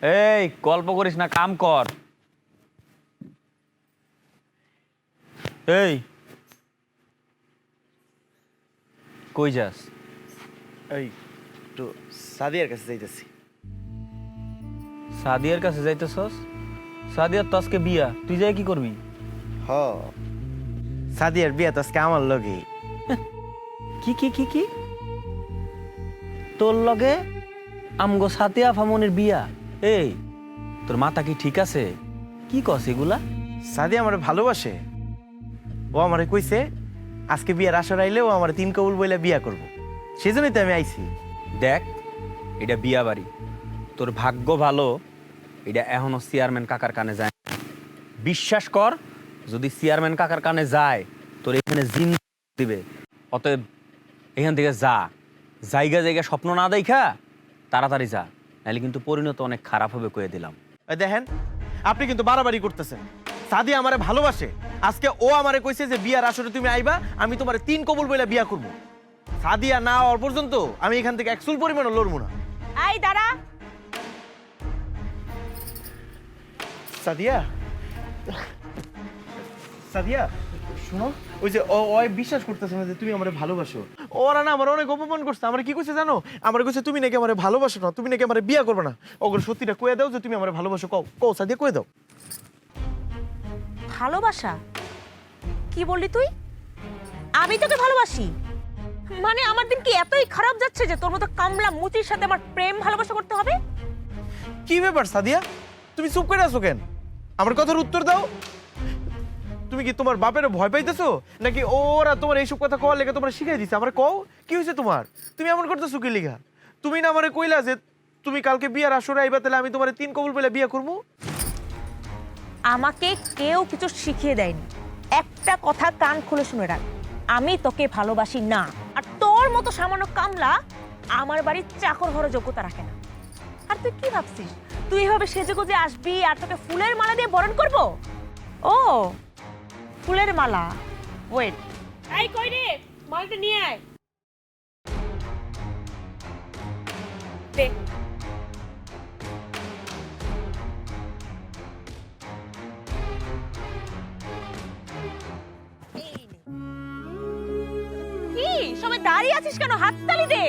এই গল্প করিস না, কাম কর। এই কই যাস? এই তো সাদিয়ার কাছে যাইতেছি। সাদিয়ার কাছে যাইতেছস? সাদিয়ার তো আজকে বিয়া, তুই যাই কি করবি? হ, সাদিয়ার বিয়া তো আজকে আমার লগে। কি কি কি কি তোর লগে আমগো সাতিয়া ফামনের বিয়া? এই তোর মাথা কি ঠিক আছে? কি কস এগুলা? সাদিয়া আমারে ভালোবাসে। ও আমারে কইছে আজকে বিয়ার আসর আইলে ও আমার 3 কবুল বইলা বিয়া করব। সেজন্যই তো আমি আইছি। দেখ, এটা বিয়া বাড়ি, তোর ভাগ্য ভালো এটা এখনো চেয়ারম্যান কাকার কানে যায় না। বিশ্বাস কর, যদি চেয়ারম্যান কাকার কানে যায় তোর এখানে জিন দিবে। অতএব এখান থেকে যা, জায়গা জায়গা স্বপ্ন না দেখা তাড়াতাড়ি যা, নাহলে কিন্তু পরিণত অনেক খারাপ হবে কয়ে দিলাম। এই দেখেন, আপনি কিন্তু বাড়াবাড়ি করতেছেন। সাদিয়া আমারে ভালোবাসে। আজকে ও আমারে কইছে যে বিয়ার আসরে তুমি আইবা, আমি তোমারে 3 কবুল বইলা বিয়া করব। সাদিয়া না হওয়ার পর্যন্ত আমি এখান থেকে একচুল পরিমাণও লড়বো না। এই দাঁড়া। সাদিয়া, সাদিয়া শুনো, ওই যে ওই বিশ্বাস করতেছে না যে তুমি আমারে ভালোবাসো। ওরা না আমার অনেক অপমান করছে। আমার কি কইছে জানো? আমার কইছে তুমি নাকি আমারে ভালোবাসো না, তুমি নাকি আমারে বিয়া করবে না। ওগুলো সত্যিটা কয়ে দাও যে তুমি আমারে ভালোবাসো। কও কও সাদিয়া, কয়ে দাও। ভালোবাসা? কি বললি তুই? আমি তোকে ভালোবাসি? মানে আমার দিন কি এতই খারাপ যাচ্ছে যে তোর মতো কামলা মুচির সাথে আমার প্রেম ভালোবাসা করতে হবে? কি ব্যাপার সাদিয়া, তুমি চুপ করে আছো কেন? আমার কথার উত্তর দাও। তুমি কি তোমার বাপের ভয় পাইতেছো, নাকি ওরা তোমার এইসব কথা কওয়ার লেগে তোমার শিখাই দিছে? আমার কও কি হয়েছে তোমার? তুমি এমন করতেছো কি লিগা? তুমি না আমারে কইলা যে তুমি কালকে বিয়ার আসরে আইবা, তাহলে আমি তোমারে 3 কবুল বলে বিয়া করবো। আমাকে কেউ কিছু শিখিয়ে দেয়নি। একটা কথা কান খুলে শুনে রাখ, আমি তোকে ভালোবাসি না। আর তোর মতো সামান্য কামলা আমার বাড়ির চাকর হওয়ার যোগ্যতা রাখে না। আর তুই কি ভাবছিস তুই এভাবে সেজেগুজে আসবি আর তোকে ফুলের মালা দিয়ে বরণ করব? ও ফুলের মালা, ওয়েট। এই কই রে, মালাটা নিয়ে আয়। দে। কি সবাই দাঁড়িয়ে আছিস কেন? হাততালি দে।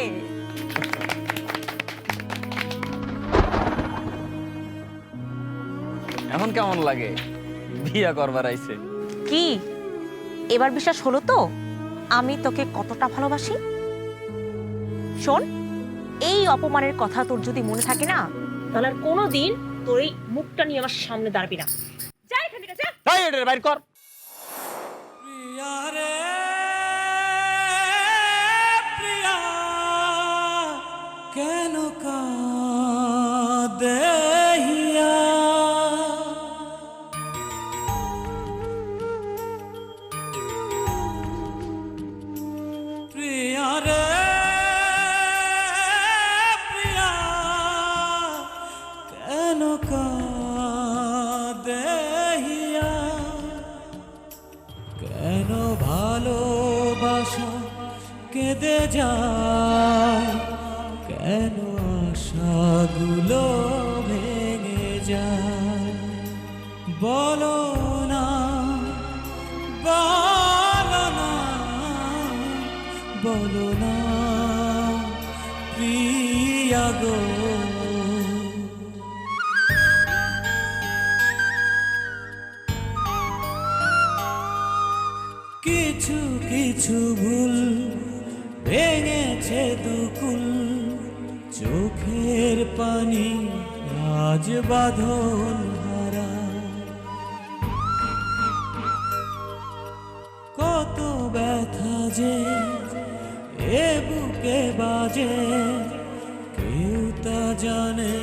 এখন কেমন লাগে? বিয়া করবার আইছে। কি এবার বিশ্বাস হলো তো আমি তোকে কতটা ভালোবাসি? শোন, এই অপমানের কথা তোর যদি মনে থাকে না, তাহলে আর কোনোদিন তোর এই মুখটা নিয়ে আমার সামনে দাঁড়াবি না। যা এখান থেকে যা। এই এটার বাইর কর। কেন কাঁদে হিয়া, প্রিয়া রে প্রিয়া, কেন কাঁদে হিয়া, কেন ভালোবাসা কেঁদে যায়, কেন আশাগুলো ভেঙে যায়, বলো না বলো না বলো না প্রিয়া গো। কিছু কিছু ভুল ভেঙেছে দুকুল, চোখের পানি আজ বাঁধন হারা, কত ব্যথা যে এ বুকে বাজে, কেউ তা জানে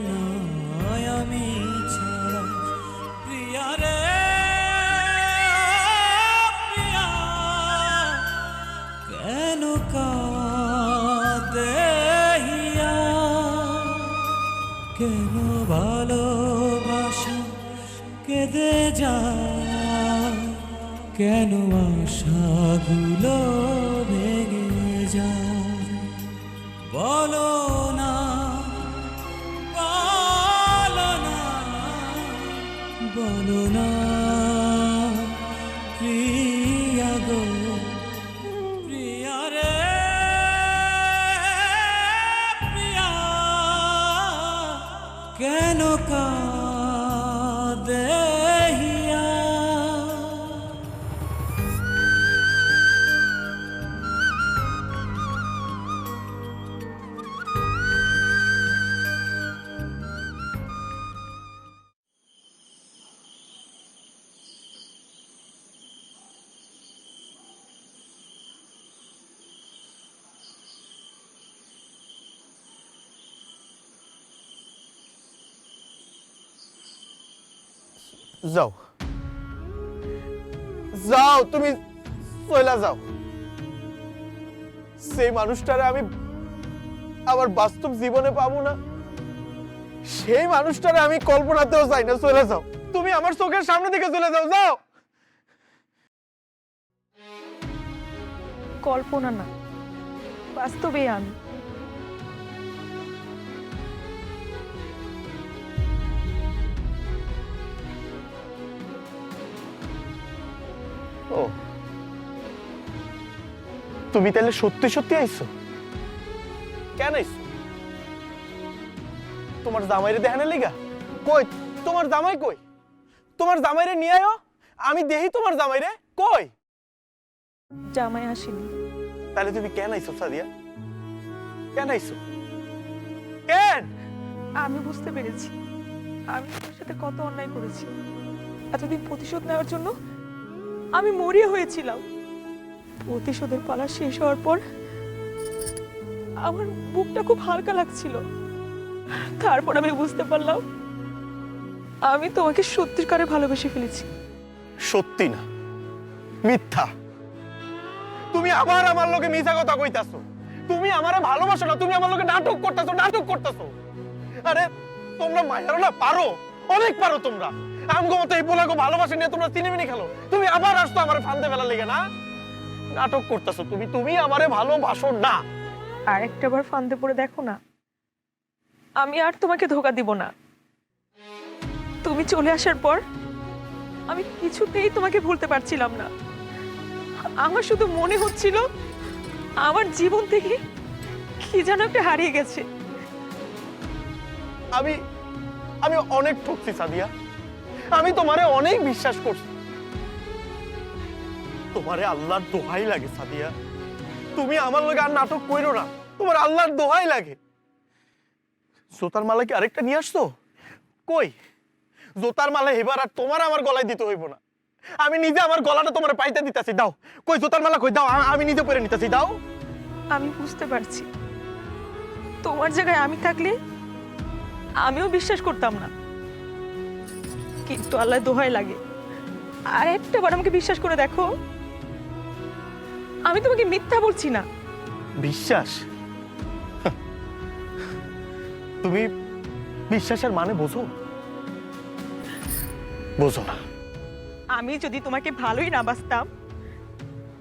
না আমি ছাড়া, প্রিয়া রে প্রিয়া, কেন কাঁদে হিয়া, কেন ভালোবাসা কেঁদে যায়, কেন আশাগুলো ভেঙে যায়, বলো না বলো বলো না প্রিয়া গো প্রিয়া রে প্রিয়া কেন কাঁদে হিয়া যাও যাও, তুমি চইলা যাও। সেই মানুষটারে আমি আমার বাস্তব জীবনে পাবো না, সেই মানুষটারে আমি কল্পনাতেও চাই না। চলে যাও, তুমি আমার চোখের সামনে থেকে চলে যাও। যাও। কল্পনা না, বাস্তবে আমি। ও, তুমি তাহলে সত্যি সত্যি আইছো? কেন আইছো? তোমার জামাইরে দেখানোর লিগা? কই তোমার জামাই? কই তোমার জামাইরে নিয়ে আয়ো, আমি দেখি তোমার জামাইরে। কই? জামাই আসেনি। তাহলে তুমি কেন আইছো সাদিয়া? কেন আইছো? কেন? আমি বুঝতে পেরেছি আমি তোর সাথে কত অন্যায় করেছি। এতদিন প্রতিশোধ নেওয়ার জন্য আমি মরিয়া হয়েছিলাম। প্রতিশোধের পালা শেষ হওয়ার পর আমার বুকটা খুব হালকা লাগছিল। তারপর আমি বুঝতে পারলাম আমি তোমাকে সত্যিকারে ভালোবেসে ফেলেছি। সত্যি না, মিথ্যা। তুমি আবার আমার লগে মিথ্যা কথা কইতাছো। তুমি আমারে ভালোবাসো না, তুমি আমার লগে নাটক করতেছো, নাটক করতেছো। আরে তোমরা মায়ারো না, পারো, অনেক পারো তোমরা। আমগো মতো এই পোলাগো ভালোবাসা নিয়ে তোমরা চিনিমিনি খেলো। তুমি আবার আসতো আমারে ফান্দে ফেলা লেগে, না? নাটক করতেছো তুমি। তুমি আমারে ভালোবাসো না। আর একটা বার ফান্দে পড়ে দেখো না, আমি আর তোমাকে ধোকা দিব না। তুমি চলে আসার পর আমি কিছুতেই তোমাকে ভুলতে পারছিলাম না। আমার শুধু মনে হচ্ছিল আমার জীবন থেকে কি যেন একটা হারিয়ে গেছে। আমি আমি অনেক ঠকছি সাদিয়া। আমি তোমারে অনেক বিশ্বাস করছি। তোমারে আল্লাহর দোহাই লাগে সাদিয়া, তুমি আমার লগে আর নাটক কইরো না। তোমার আল্লাহর দোহাই লাগে। জোতার মালা কি আরেকটা নিয়ে আসছো? কই জোতার মালা এবার আর তোমার আমার গলায় দিতে হইব না। আমি নিজে আমার গলাটা তোমার পাইতে দিতেছি। দাও, কই জোতার মালা কই? দাও, আমি নিজে পরে নিতেছি। দাও। আমি বুঝতে পারছি তোমার জায়গায় আমি থাকলে আমিও বিশ্বাস করতাম না, কিন্তু আল্লাহ দোহাই লাগে আর একটা বার আমাকে বিশ্বাস করে দেখো, আমি তোমাকে মিথ্যা বলছি না। বিশ্বাস? তুমি বিশ্বাসের মানে বোঝো? বোঝো না। আমি যদি তোমাকে ভালোই না বাসতাম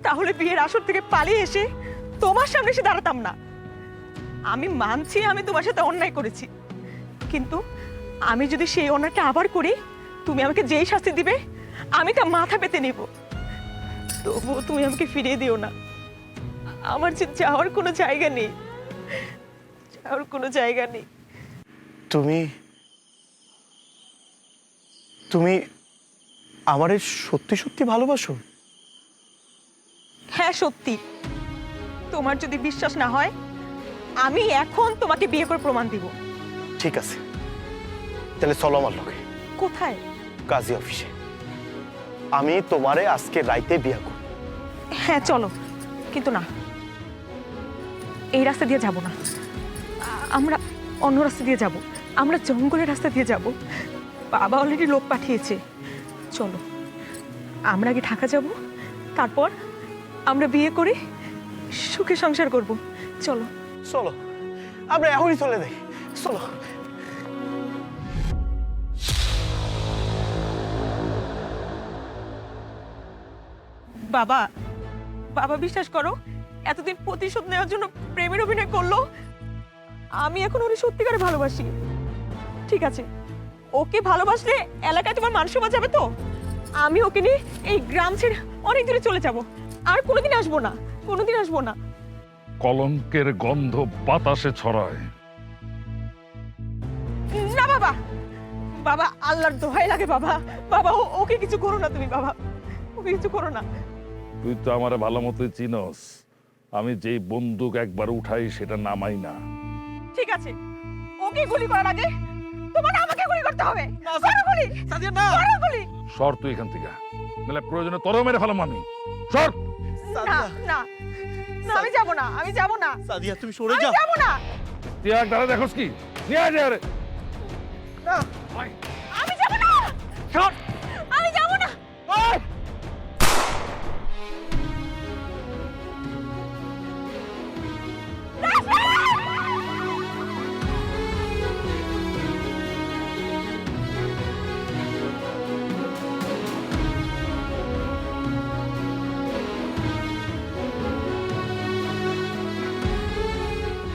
তাহলে বিয়ের আসর থেকে পালিয়ে এসে তোমার সামনে এসে দাঁড়াতাম না। আমি মানছি আমি তোমার সাথে অন্যায় করেছি, কিন্তু আমি যদি সেই অন্যায়টা আবার করি, তুমি আমাকে যেই শাস্তি দিবে আমি তা মাথা পেতে নিব। তবুও তুমি আমাকে ফিরিয়ে দিও না। আমার যে যাওয়ার কোনো জায়গা নেই, যাওয়ার কোনো জায়গা নেই। তুমি তুমি আমারে সত্যি সত্যি ভালোবাসো? হ্যাঁ সত্যি। তোমার যদি বিশ্বাস না হয় আমি এখন তোমাকে বিয়ে করে প্রমাণ দিব। ঠিক আছে, তাহলে চলো আমার লগে। কোথায়? কাজী অফিসে। আমি তোমারে আজকে রাইতে বিয়ে করব। হ্যাঁ চলো, কিন্তু না, এই রাস্তা দিয়ে যাব না। আমরা অন্য রাস্তা দিয়ে যাব। আমরা জঙ্গলের রাস্তা দিয়ে যাব। বাবা অলরেডি লোক পাঠিয়েছে। চলো আমরা আগে ঢাকা যাব, তারপর আমরা বিয়ে করে সুখে সংসার করব। চলো চলো, আমরা এখনই চলে যাই। চলো। বাবা, বাবা বিশ্বাস করো, এতদিন প্রতিশোধ নেওয়ার জন্য প্রেমের অভিনয় করলো, আমি এখন ওরে সত্যিকারে ভালোবাসি। ঠিক আছে, ওকে ভালোবাসলে এলাকায় তোমার মান সম্মান যাবে তো। আমি ওকে নিয়ে এই গ্রাম ছেড়ে অনেক দূরে চলে যাব, আর কোনোদিন আসবো না, কোনোদিন আসবো না। কলঙ্কের গন্ধ বাতাসে ছড়ায়। না বাবা, বাবা আল্লাহর দোহাই লাগে বাবা, বাবা ওকে কিছু করো না তুমি, বাবা ওকে কিছু করো না। তুই তো আমার ভালো মতোই চিনস, আমি যেই বন্দুক একবার উঠাই সেটা নামাই না। ঠিক আছে, ওকে গুলি করার আগে তোমার আমাকে গুলি করতে হবে। না, করো গুলি, সাদিয়া না। করো গুলি। সর তুই এখান থেকে, নাহলে প্রয়োজনে তোরও মেরে ফেলাম আমি। সর। না সাদিয়া, না না, আমি যাব না, আমি যাব না, সাদিয়া তুমি সরে আমি যাও। যাব না, তুই এক দাঁড়া দেখোস কি নিয়ে আয় রে। না আমি যাব না, সর। আমি যাব না। ওই!